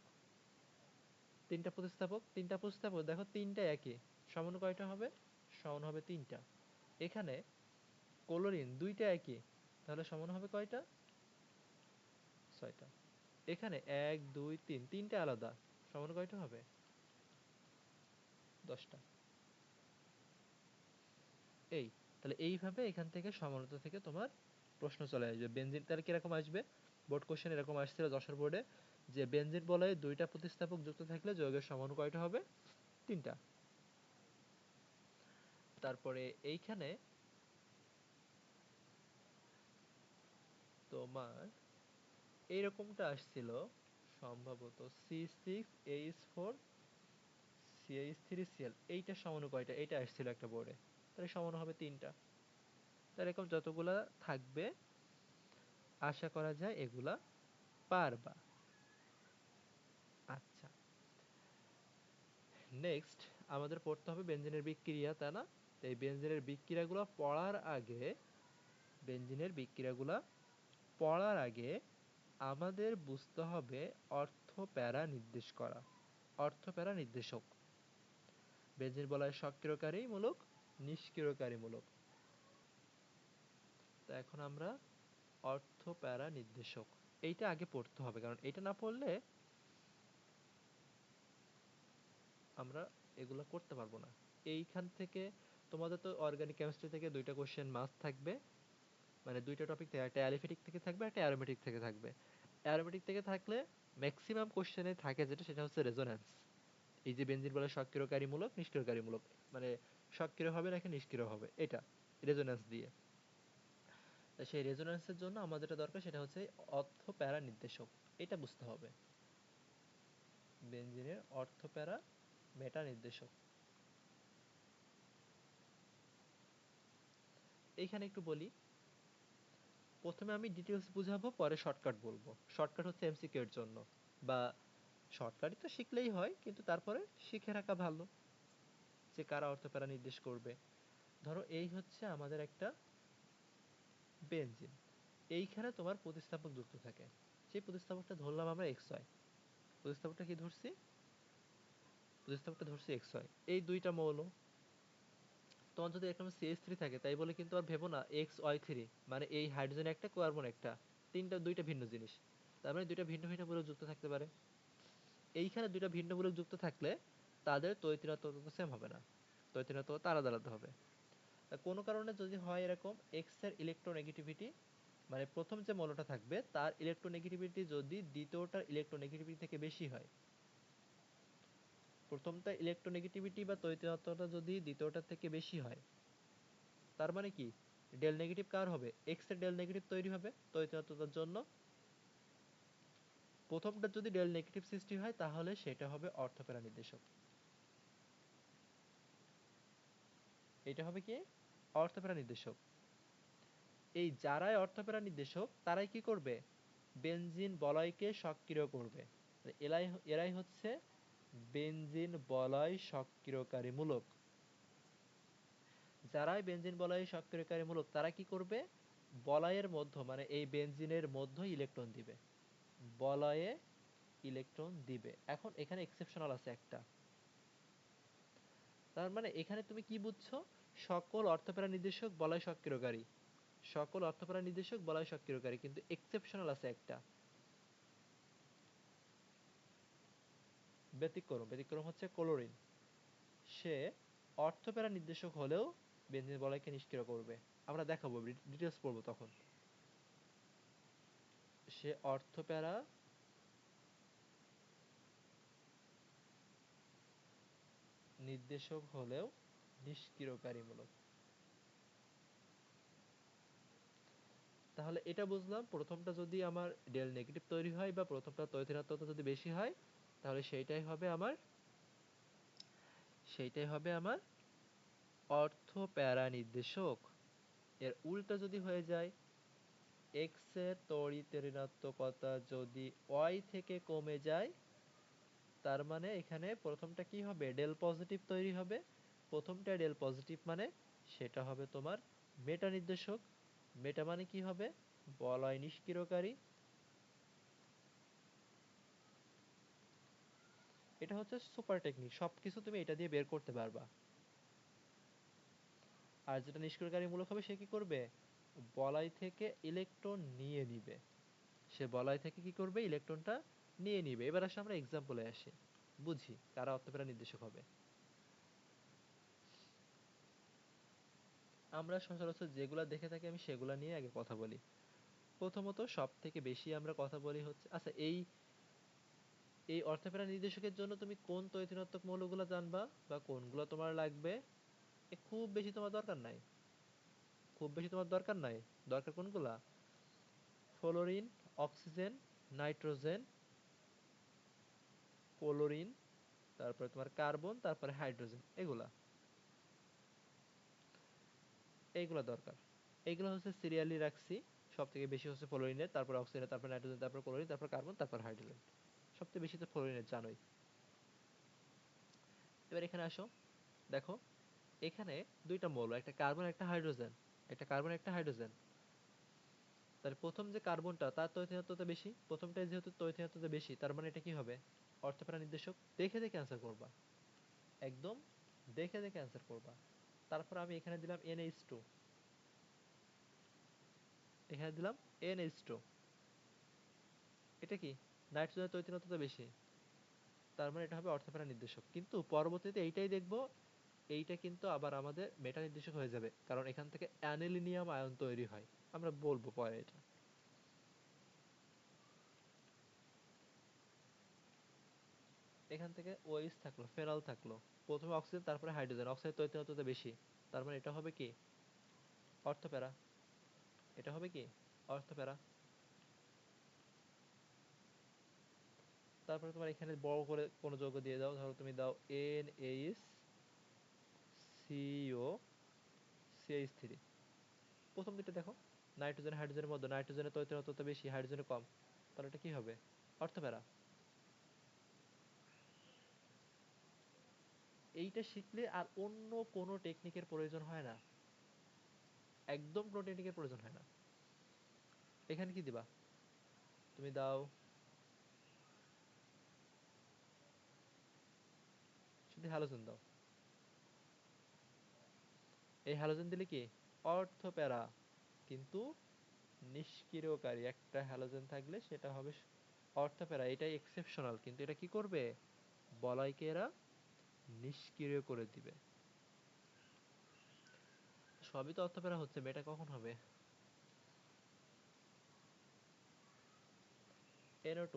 তিনটা প্রতিস্থাপক, তিনটা প্রতিস্থাপক দেখো তিনটা একই, সমান কয়টা হবে, সমান হবে তিনটা। এখানে ক্লোরিন দুইটা একই, তাহলে সমান হবে কয়টা, 6টা। এখানে 1 2 3 তিনটা আলাদা, সমান কয়টা হবে, 10টা। এই, তাহলে এইভাবে এখান থেকে সমানতা থেকে তোমার প্রশ্ন চলে আসবে। বেনজিন তাহলে কিরকম আসবে, বোর্ড কোশ্চেন এরকম আসছিল যশোর বোর্ডে, যে বেনজিন বলয়ে দুইটা প্রতিস্থাপক যুক্ত থাকলে যৌগের সমাণু কয়টা হবে, তিনটা। তারপরে এইখানে তোমার এইরকমটা আসছিল সম্ভবত C6H4 CH3Cl, এইটা সমাণু কয়টা, এইটা আসছিল একটা বোর্ডে, তাহলে সমাণু হবে তিনটা। তাহলে এরকম যতগুলা থাকবে আশা করা যায় এগুলা পারবা। আচ্ছা, নেক্সট আমাদের পড়তে হবে বেনজিনের বিক্রিয়া, তাই না? তো এই বেনজিনের বিক্রিয়াগুলো পড়ার আগে, বেনজিনের বিক্রিয়াগুলো পড়ার আগে আমাদের বুঝতে হবে অর্থ প্যারা নির্দেশ করা, অর্থ প্যারা নির্দেশক। বেনজিন বলা হয় সক্রিয়কারীমূলক, নিষ্ক্রিয়কারীমূলক। তো এখন আমরা অর্থ প্যারা নির্দেশক এইটা আগে পড়তে হবে, কারণ এটা না পড়লে আমরা এগুলো করতে পারবো না। এইখান থেকে তোমাদের তো অর্গানিক কেমিস্ট্রি থেকে দুইটা কোশ্চেন মাস্ট থাকবে, মানে দুইটা টপিক থেকে, একটা অ্যালিফেটিক থেকে থাকবে, একটা অ্যারোমেটিক থেকে থাকবে। অ্যারোমেটিক থেকে থাকলে ম্যাক্সিমাম কোশ্চেনে থাকে যেটা, সেটা হচ্ছে রেজোন্যান্স। এই যে বেনজিন বলে সক্রিয়কারীমূলক নিষ্ক্রিয়কারীমূলক, মানে সক্রিয় হবে নাকি নিষ্ক্রিয় হবে, এটা রেজোন্যান্স দিয়ে। তা সেই রেজোন্যান্সের জন্য আমাদের যেটা দরকার সেটা হচ্ছে অর্থ প্যারা নির্দেশক, এটা বুঝতে হবে। বেনজিনের অর্থ প্যারা মেটা নির্দেশক। এইখানে একটু বলি, প্রথমে আমি ডিটেলস বুঝাবো, পরে শর্টকাট বলবো। শর্টকাট হচ্ছে এমসিকিউ এর জন্য, বা শর্টকাটই তো শিখলেই হয়, কিন্তু তারপরে শিখে রাখা ভালো যে কারা অর্থপ্যারা নির্দেশ করবে। ধরো এই হচ্ছে আমাদের একটা বেনজিন, এইখানে তোমার প্রতিস্থাপক যুক্ত থাকে, সেই প্রতিস্থাপকটা ধরলাম আমরা XY, প্রতিস্থাপকটা কি ধরছি, প্রতিস্থাপকটা ধরছি XY, এই দুইটা মৌল। তোমার যদি এখানে CH3 থাকে তাই বলে কিন্তু আর ভেবো না XY3 মানে এই হাইড্রোজেন একটা কার্বন একটা, দুইটা ভিন্ন জিনিস। তার মানে দুইটা ভিন্ন ভিন্ন মূলক যুক্ত থাকতে পারে। এইখানে দুইটা ভিন্ন মূলক যুক্ত থাকলে তাদের তড়িৎ-ঋণাত্মকতা তো সেম হবে না, তড়িৎ-ঋণাত্মকতা আলাদা আলাদা হবে। তা কোনো কারণে যদি হয় এরকম এক্স এর ইলেকট্রোনেগেটিভিটি, মানে প্রথম যে মৌলটা থাকবে তার ইলেকট্রোনেগেটিভিটি যদি দ্বিতীয়টার ইলেকট্রোনেগেটিভিটি থেকে বেশি হয়, প্রথমটা ইলেকট্রোনেগেটিভিটি বা তড়িৎ-ঋণাত্মকতা যদি দ্বিতীয়টার থেকে বেশি হয়, তার মানে কি ডেল নেগেটিভ কার হবে, এক্স এর ডেল নেগেটিভ তৈরি হবে তড়িৎ-ঋণাত্মকতার জন্য। প্রথমটা যদি ডেল নেগেটিভ সৃষ্টি হয় তাহলে সেটা হবে অর্থপ্যারা নির্দেশক। এটা হবে কি অর্থপ্যারা নির্দেশক। এই যারাই অর্থপ্যারা নির্দেশক তারাই কি করবে, বেনজিন বলয়কে সক্রিয় করবে। এরাই হচ্ছে বেনজিন বলয় সক্রিয়কারী মূলক। যারাই বেনজিন বলয় সক্রিয়কারী মূলক তারা কি করবে, বলয়ের মধ্য মানে এই বেনজিনের মধ্য ইলেকট্রন দিবে, বলয়ে ইলেকট্রন দিবে। এখন এখানে এক্সেপশনাল আছে একটা, তার মানে এখানে তুমি কি বুঝছো, সকল অর্থপ্যারা নির্দেশক বলয় সক্রিয়কারী, সকল অর্থপ্যারা নির্দেশক বলয় সক্রিয়কারী, কিন্তু এক্সেপশনাল আছে একটা, ব্যতিক্রম। ব্যতিক্রম হচ্ছে ক্লোরিন। সে অর্থপ্যারা নির্দেশক হলেও বেনজিন বলয়কে নিষ্ক্রিয় করবে। আমরা দেখাবো, ডিটেলস পড়বো তখন। সে অর্থপ্যারা নির্দেশক হলেও নিষ্ক্রিয়কারীমূলক। তাহলে এটা বুঝলাম, প্রথমটা যদি আমার ডেল নেগেটিভ তৈরি হয় বা প্রথমটা তড়িৎ-ঋণাত্মকতা যদি বেশি হয় তাহলে সেইটাই হবে আমার অর্থপ্যারা নির্দেশক। এর উল্টা যদি হয়ে যায়, এক্স এর তড়িৎ ঋণাত্মকতা যদি ওয়াই থেকে কমে যায়, তার মানে এখানে প্রথমটা কি হবে, ডেল পজিটিভ তৈরি হবে। প্রথমটা ডেল পজিটিভ মানে সেটা হবে তোমার মেটা নির্দেশক। মেটা মানে কি হবে, বলয় নিষ্ক্রিয়কারী। এটা হচ্ছে সুপার টেকনিক, সবকিছু তুমি এটা দিয়ে বের করতে পারবা। আর যেটা নিষ্ক্রিয়কারী মূলক হবে সে কি করবে, বলয় থেকে ইলেকট্রন নিয়ে নিবে। সে বলয় থেকে কি করবে, ইলেকট্রনটা নিয়ে নিবে। এবার আসলে আমরা এক্সাম্পলে আসি, বুঝি কারা অর্থপ্যারা নির্দেশক হবে। আমরা সচরাচর যেগুলা দেখে থাকি আমি সেগুলা নিয়ে আগে কথা বলি। প্রথমত সব থেকে বেশি আমরা কথা বলি হচ্ছে, আচ্ছা এই এই অর্থপ্যারা নির্দেশকের জন্য তুমি কোন তড়িৎ-ঋণাত্মক মৌলগুলো জানবা বা কোনগুলো তোমার লাগবে, খুব বেশি তোমার দরকার নাই। খুব বেশি তোমার দরকার নাই, দরকার কোনগুলা, ফ্লোরিন, অক্সিজেন, নাইট্রোজেন, ক্লোরিন, তারপরে তোমার কার্বন, তারপরে হাইড্রোজেন, এইগুলা দরকার। এইগুলো হচ্ছে সিরিয়ালি রাখছি, সব থেকে বেশি হচ্ছে ফ্লোরিনের, তারপর অক্সিজেনের, তারপর নাইট্রোজেন, তারপর ক্লোরিন, তারপর কার্বন, তারপর হাইড্রোজেন। সবচেয়ে বেশি তো ফ্লোরিনের জানোই। এবার এখানে আসো, দেখো এখানে দুইটা মৌল, একটা কার্বন একটা হাইড্রোজেন, একটা কার্বন একটা হাইড্রোজেন। তাহলে প্রথম যে কার্বনটা তার তড়িৎ-ঋণাত্মকতা বেশি, প্রথমটায় যেহেতু তড়িৎ-ঋণাত্মকতা বেশি তার মানে এটা কি হবে, অর্থপ্যারা নির্দেশক। দেখে দেখে অ্যান্সার করবা, একদম দেখে দেখে অ্যান্সার করবা। তারপর আমি এখানে দিলাম NH2, এখানে দিলাম NH2, এটা কি নাইট্রোজেনের তড়িৎ-ঋণাত্মকতা বেশি, তার মানে এটা হবে অর্থপ্যারা নির্দেশক। কিন্তু পরবর্তীতে এইটাই দেখবো, এইটা কিন্তু আবার আমাদের মেটা নির্দেশক হয়ে যাবে, কারণ এখান থেকে অ্যানিলিনিয়াম আয়ন তৈরি হয়। আমরা বলবো পরে এটা। এখান থেকে ওএইচ থাকলো, ফেনল থাকলো, প্রথমে অক্সিজেন তারপরে হাইড্রোজেন, অক্সাইড তড়িৎ বেশি, তার মানে এটা হবে কি অর্থপ্যারা। এটা হবে কি অর্থপ্যারা। তারপরে তোমার এখানে বড় করে কোনো যৌগ দিয়ে দাও, ধরো তুমি দাও NaCO CH3। প্রথম দুটো দেখো, নাইট্রোজেন হাইড্রোজেনের মধ্যে নাইট্রোজেনের তড়িৎ বেশি, হাইড্রোজেনের কম, তাহলে এটা কি হবে অর্থপ্যারা। এইটা শিখলে আর অন্য কোনো টেকনিকের প্রয়োজন হয় না, একদম কোনো টেকনিকের প্রয়োজন হয় না। এখানে কি দিবা, তুমি দাও শুধু হ্যালোজেন দাও, এই হ্যালোজেন দিলে কি অর্থপ্যারা। কিন্তু নিষ্ক্রিয়কারী একটা হ্যালোজেন থাকলে সেটা হবে অর্থোপ্যারা। এটাই এক্সেপশনাল, কিন্তু এটা কি করবে, বলয়কে এরা নিষ্ক্রিয় করে দিবে। সবই তো অর্থোপ্যারা হচ্ছে, মেটা কখন হবে? NO2,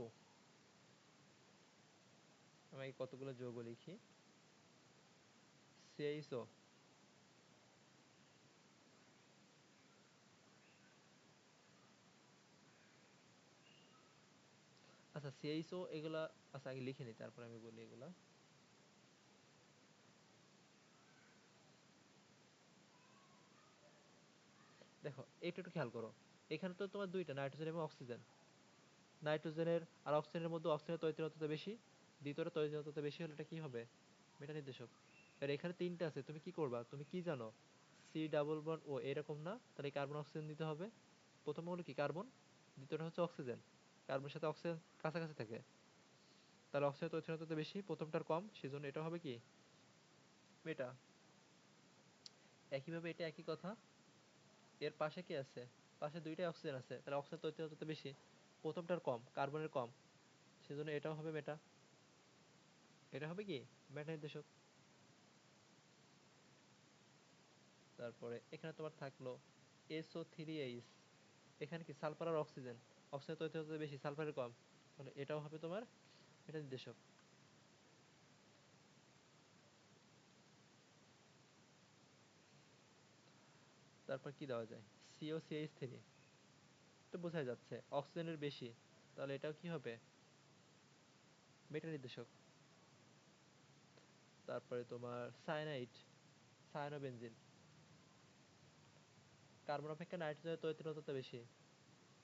আমি এই কতগুলো যৌগ লিখি। CH4, আচ্ছা CH4 এগুলা, আচ্ছা আগে লিখে নি তারপর আমি বলি এগুলা। দেখো এটা একটু খেয়াল করো, এখানে তো তোমার দুইটা নাইট্রোজেন এবং অক্সিজেন। নাইট্রোজেনের আর অক্সিজেনের মধ্যে অক্সিজেনের তড়িৎদ্রব্যতা বেশি, দ্বিতীয়টা তড়িৎদ্রব্যতা বেশি হলে এটা কি হবে, মেটা নির্দেশক। আর এখানে তিনটা আছে, তুমি কি করবা, তুমি কি জানো, সি ডাবল বন্ড ও এরকম না, তাহলে কার্বন অক্সিজেন দিতে হবে। প্রথম হলো কি কার্বন, দ্বিতীয়টা হচ্ছে অক্সিজেন। কার্বনের সাথে অক্সিজেন কাছাকাছি থাকে, তাহলে অক্সিজেনের তড়িৎদ্রব্যতা বেশি, প্রথমটার কম, সেজন্য এটা হবে কি মেটা। একইভাবে এটা একই কথা, এর পাশে কি আছে, পাশে দুইটাই অক্সিজেন আছে, তাহলে অক্সিজেন তড়িৎদ্রব্যতা বেশি, প্রথমটার কম, কার্বনের কম, সেজন্য এটাও হবে মেটা। এটা হবে কি মেটা নির্দেশক। তারপরে এখানে তোমার থাকলো SO3H, এখানে কি সালফার আর অক্সিজেন, অক্সিজেন তড়িৎদ্রব্যতা বেশি, সালফারের কম, তাহলে এটাও হবে তোমার মেটা নির্দেশক। তারপর কি দেওয়া যায়, COCH3, তো বোঝাই যাচ্ছে অক্সিজেনের বেশি, তাহলে এটাও কি হবে মেটা নির্দেশক। তারপরে তোমার সায়ানাইড, সায়ানোবেনজিন, কার্বন অপেক্ষা নাইট্রোজেনের তড়িৎদ্রব্যতা বেশি,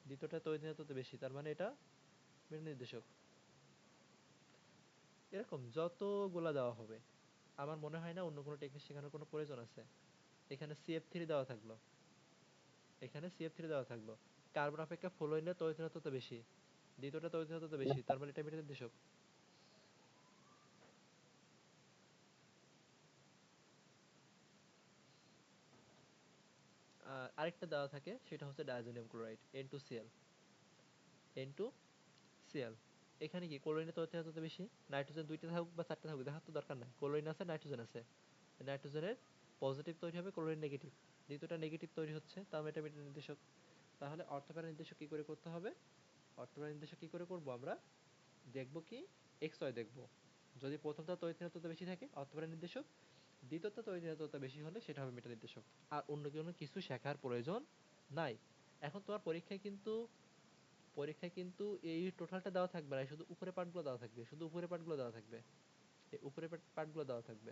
দ্বিতীয়টা তড়িৎদ্রব্যতা বেশি, তার মানে এটা মেটা নির্দেশক। এরকম যতগুলা দেওয়া হবে, আমার মনে হয় না অন্য কোনো টেকনিক শেখানোর কোনো প্রয়োজন আছে। এখানে CF3 দেওয়া থাকলো, এখানে CF3 দেওয়া থাকলো, কার্বন অপেক্ষা ফ্লোরিনের তড়িৎদ্রব্যতা বেশি, দ্বিতীয়টা তড়িৎদ্রব্যতা বেশি, তার মানে এটা মেটা নির্দেশক। আরেকটা দেওয়া থাকে সেটা হচ্ছে ডায়াজোনিয়াম ক্লোরাইড, N2Cl, N2Cl। এখানে কি ক্লোরিনের তড়িৎদ্রব্যতা বেশি, নাইট্রোজেন দুইটা থাকুক বা চারটা থাকুক দেখার তো দরকার নাই, ক্লোরিন আছে নাইট্রোজেন আছে, নাইট্রোজেনের পজিটিভ তৈরি হবে, ক্লোরিন নেগেটিভ, দ্বিতীয়টা নেগেটিভ তৈরি হচ্ছে, তার মানে এটা মেটা নির্দেশক। তাহলে অর্থোপ্যারা নির্দেশক কি করে করতে হবে, অর্থোপ্যারা নির্দেশক কি করে করব আমরা, দেখব কি XY দেখব, যদি প্রথমটা তড়িৎদ্রব্যতা বেশি থাকে অর্থোপ্যারা নির্দেশক, দ্বিতীয়টা তড়িৎদ্রব্যতা বেশি হলে সেটা হবে মেটা নির্দেশক। আর অন্য কোনো কিছু শেখার প্রয়োজন নাই। এখন তোমার পরীক্ষায় কিন্তু এই টোটালটা দেওয়া থাকবে না, শুধু উপরে পার্টগুলো দেওয়া থাকবে, শুধু উপরে পার্টগুলো দেওয়া থাকবে, এই উপরে পার্টগুলো দেওয়া থাকবে।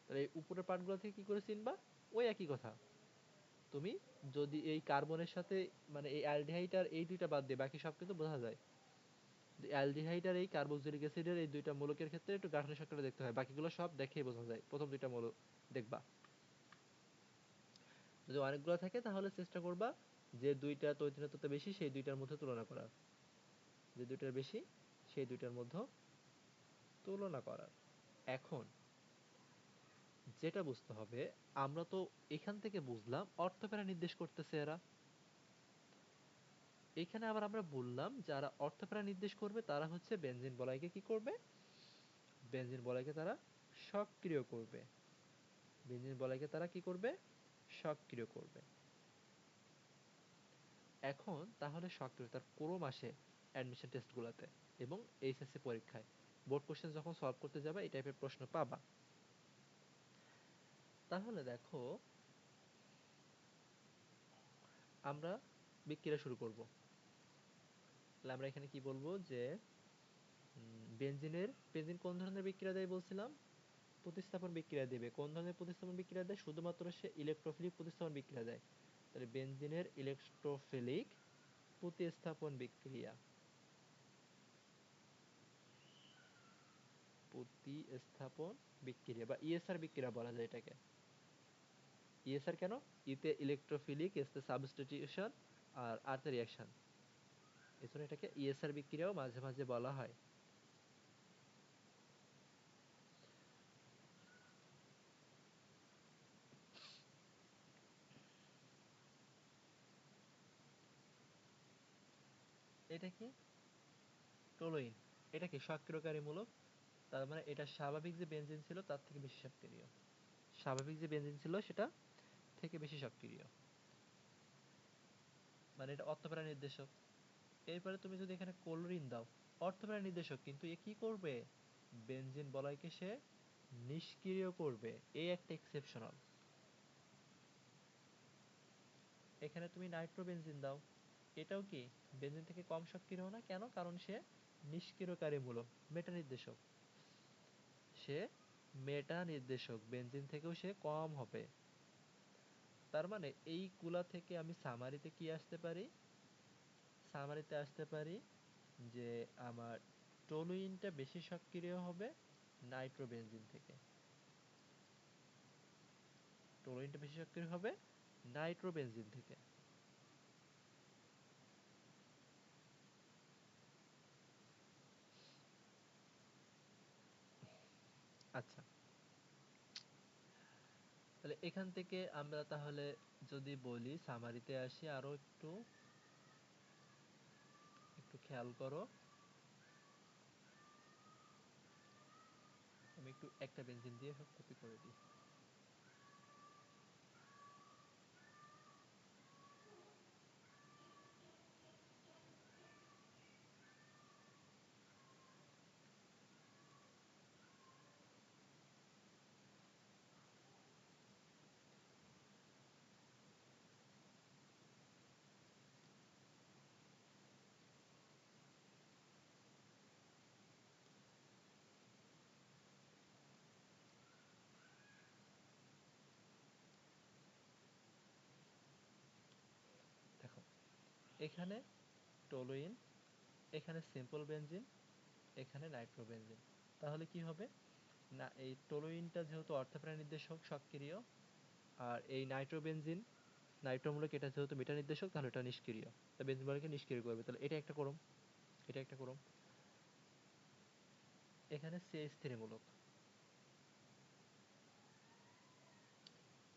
তাহলে এই উপরের পার্টগুলো থেকে কি করে চিনবা, ওই একই কথা, তুমি যদি এই কার্বনের সাথে মানে এই অ্যালডিহাইড আর এই দুইটা বাদ দিয়ে বাকি সব কিন্তু বোঝা যায়। অ্যালডিহাইড আর এই কার্বক্সিলিক অ্যাসিডের এই দুইটা মৌলকের ক্ষেত্রে একটু গাঠনিক সংখ্যাটা দেখতে হয়, বাকিগুলো সব দেখেই বোঝা যায়, প্রথম দুইটা মৌল দেখবা। যদি অনেকগুলো থাকে তাহলে চেষ্টা করবা যে দুইটা তড়িৎদ্রব্যতা বেশি সেই দুইটার মধ্যে তুলনা করার, যে দুইটার বেশি সেই দুইটার মধ্যে তুলনা করার। এখন যেটা বুঝতে হবে, আমরা তো এখান থেকে বুঝলাম অর্থপ্যারা নির্দেশ করতেছে এরা, এখানে আবার আমরা বললাম যারা অর্থপ্যারা নির্দেশ করবে তারা হচ্ছে বেনজিন বলয়কে কি করবে, বেনজিন বলয়কে তারা সক্রিয় করবে, বেনজিন বলয়কে তারা কি করবে, সক্রিয় করবে। এখন তাহলে সক্রিয়তার ক্রম আসে অ্যাডমিশন টেস্টগুলোতে এবং এইচএসসি পরীক্ষায়, বোর্ড কোশ্চেন যখন সলভ করতে যাবে এই টাইপের প্রশ্ন পাবা। তাহলে দেখো আমরা বিক্রিয়া শুরু করব, তাহলে আমরা এখানে কি বলবো যে বেনজিন কোন ধরনের বিক্রিয়া দেয় বলছিলাম, প্রতিস্থাপন বিক্রিয়া দেবে। কোন ধরনের প্রতিস্থাপন বিক্রিয়া দেয়, শুধুমাত্র সে ইলেকট্রোফিলিক প্রতিস্থাপন বিক্রিয়া দেয়। তাহলে বেনজিনের ইলেকট্রোফিলিক প্রতিস্থাপন বিক্রিয়া, প্রতিস্থাপন বিক্রিয়া বা ইএসআর বিক্রিয়া বলা যায় এটাকে। ইএসআর কেন, ইতে ইলেকট্রোফিলিক, এসতে সাবস্টিটিউশন আর আরতে রিঅ্যাকশন, এজন্য এটাকে ইএসআর বিক্রিয়াও মাঝে মাঝে বলা হয়। এটা কি টোলুইন, এটা কি সক্রিয়কারীমূলক, তার মানে এটা স্বাভাবিক যে বেনজিন ছিল তার থেকে বেশি সক্রিয়, স্বাভাবিক যে বেনজিন ছিল সেটা থেকে বেশি সক্রিয়, মানে এটা অর্থপ্রাণ নির্দেশক। এরপরে তুমি যদি এখানে ক্লোরিন দাও, অর্থপ্রাণ নির্দেশক, কিন্তু এ কি করবে, বেনজিন বলয়কে সে নিষ্ক্রিয় করবে, এই একটা এক্সেপশনাল। এখানে তুমি নাইট্রোবেনজিন দাও, এটাও কি বেনজিন থেকে কম সক্রিয় না, কেন, কারণ সে নিষ্ক্রিয়কারীমূলক, মেটা নির্দেশক, সে মেটা নির্দেশক, বেনজিন থেকেও সে কম হবে। তার মানে এইগুলা থেকে আমি সামারিতে কি আসতে পারি, সামারিতে আসতে পারি যে আমার টলুইনটা বেশি সক্রিয় হবে নাইট্রোবেনজিন থেকে, টলুইনটা বেশি সক্রিয় হবে নাইট্রোবেনজিন থেকে। আচ্ছা, তাহলে এখান থেকে আমরা তাহলে যদি বলি সামারিতে আসি, আরো একটু একটু খেয়াল করো, আমি একটু একটা বেনজিন দিয়ে সব কপি করে দিই। দেখো, এখানে টলুইন, এখানে সিম্পল বেনজিন, এখানে নাইট্রোবেনজিন, তাহলে কি হবে না, এই টলুইনটা যেহেতু অর্থপ্রাণ নির্দেশক সক্রিয়, আর এই নাইট্রোবেনজিন নাইট্রোমূলক, এটা যেহেতু মেটা নির্দেশক, তাহলে এটা নিষ্ক্রিয়, তা বেনজিন বলকে নিষ্ক্রিয় করবে, তাহলে এটা একটা ক্রম, এটা একটা ক্রম। এখানে CH3 মূলক,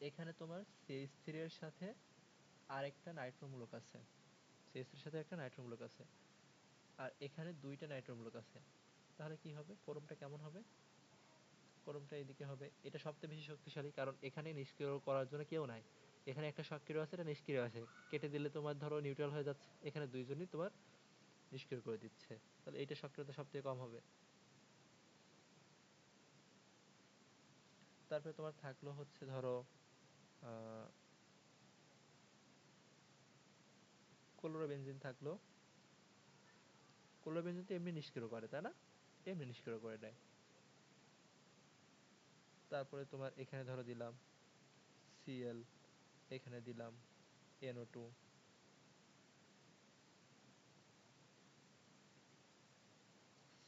এখানে তোমার CH3 এর সাথে আরেকটা নাইট্রোমূলক আছে, CH3 এর সাথে একটা নাইট্রোমূলক আছে, আর এখানে দুইটা নাইট্রোমূলক আছে, তাহলে কি হবে, ক্রমটা কেমন হবে, ক্রমটা এদিকে হবে, এটা সবচেয়ে বেশি শক্তিশালী, কারণ এখানে নিষ্ক্রিয় করার জন্য কেউ নাই, এখানে একটা সক্রিয় আছে, এটা নিষ্ক্রিয় আছে, কেটে দিলে তোমার ধরো নিউট্রাল হয়ে যাচ্ছে, এখানে দুইজনই তোমার নিষ্ক্রিয় করে দিচ্ছে, তাহলে এইটা সক্রিয়তা সবথেকে কম হবে। তারপরে তোমার থাকলো হচ্ছে ধরো ক্লোরোবেনজিন থাকলো, ক্লোরোবেনজিন তো এমনি নিষ্ক্রিয় করে তাই না, এমনি নিষ্ক্রিয় করে দেয়। তারপরে তোমার এখানে ধরো দিলাম Cl, এখানে দিলাম NO2,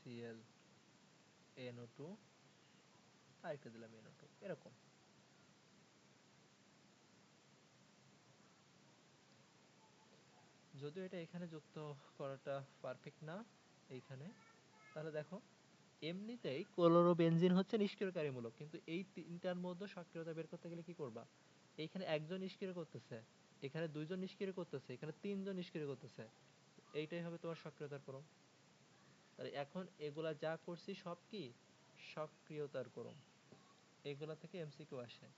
Cl, NO2, আরেকটা দিলাম NO2, এরকম। যদিও এটা এখানে যুক্ত করাটা পারফেক্ট না এইখানে, তাহলে দেখো এমনিতেই ক্লোরোবেনজিন হচ্ছে নিষ্ক্রিয়কারীমূলক, কিন্তু এই তিনটার মধ্যে সক্রিয়তা বের করতে গেলে কি করবা, এইখানে একজন নিষ্ক্রিয় করতেছে, এখানে দুইজন নিষ্ক্রিয় করতেছে, এখানে তিনজন নিষ্ক্রিয় করতেছে, এইটাই হবে তোমার সক্রিয়তার ক্রম। তাহলে এখন এগুলা যা করছি সব কি সক্রিয়তার ক্রম, এগুলা থেকে MCQ আসে।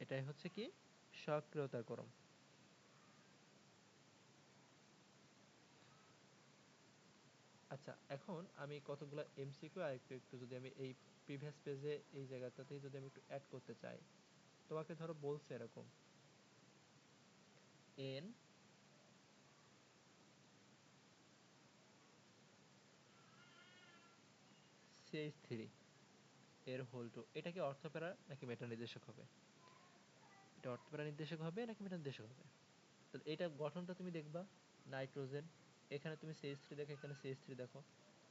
এটাই হচ্ছে কি সক্রিয়তার ক্রম। আচ্ছা, এখন আমি কতগুলা MCQ আর একটু একটু যদি আমি এই প্রিভিয়াস পেজে এই জায়গাটাতেই যদি আমি একটু অ্যাড করতে চাই, তোমাকে ধরো বলছে এরকম N CH3 এর হোল টু, এটা কি অর্থপ্যারা নাকি মেটা নির্দেশক হবে, এটা অর্থপ্যারা নির্দেশক হবে নাকি মেটা নির্দেশক হবে, তাহলে এটা গঠনটা তুমি দেখবা, নাইট্রোজেন, এখানে তুমি CH3 দেখো, এখানে CH3 দেখো,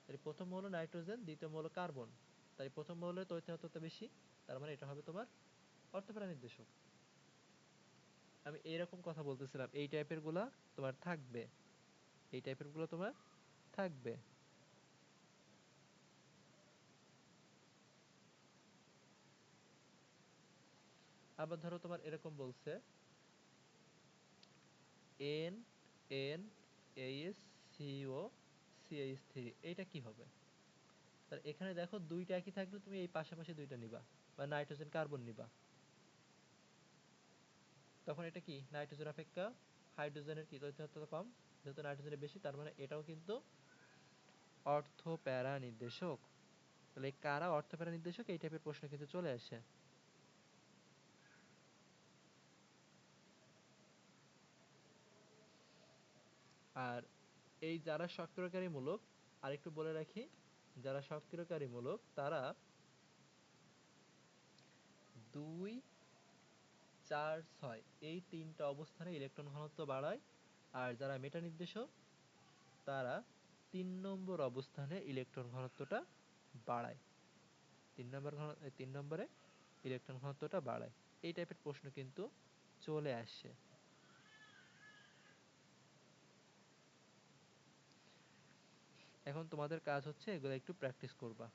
তাহলে প্রথম মৌল নাইট্রোজেন, দ্বিতীয় মৌল কার্বন, তাই প্রথম মৌলের তৈলাক্ততা বেশি, তার মানে এটা হবে তোমার অর্থপ্যারা নির্দেশক। আমি এইরকম কথা বলতেছিলাম, এই টাইপের গুলা তোমার থাকবে, এই টাইপের গুলো তোমার থাকবে। আবার ধরো তোমার এরকম বলছে N N H CO CH three, এইটা কি হবে? তাহলে এখানে দেখো দুইটা একই থাকলে তুমি এই পাশাপাশি দুইটা নিবা, বা নাইট্রোজেন কার্বন নিবা, তখন এটা কি নাইট্রোজেন অপেক্ষা হাইড্রোজেনের কি তৈলাক্ততা কম, যেহেতু নাইট্রোজেনের বেশি, তার মানে এটাও কিন্তু অর্থ প্যারা নির্দেশক। তাহলে কারা অর্থ প্যারা নির্দেশক, এই টাইপের প্রশ্ন কিন্তু চলে আসে। আর এই যারা সক্রিয়কারী মূলক, আরেকটু বলে রাখি, যারা সক্রিয়কারী মূলক তারা 2, 4, 6 এই তিনটা অবস্থানে ইলেকট্রন ঘনত্ব বাড়ায়। আর যারা মেটা নির্দেশক তারা 3 নম্বর অবস্থানে ইলেকট্রন ঘনত্বটা বাড়ায়। 3 নম্বরে ইলেকট্রন ঘনত্বটা বাড়ায়। এই টাইপের প্রশ্ন কিন্তু চলে আসে। এখন তোমাদের কাজ হচ্ছে এগুলো একটু প্র্যাকটিস করবা।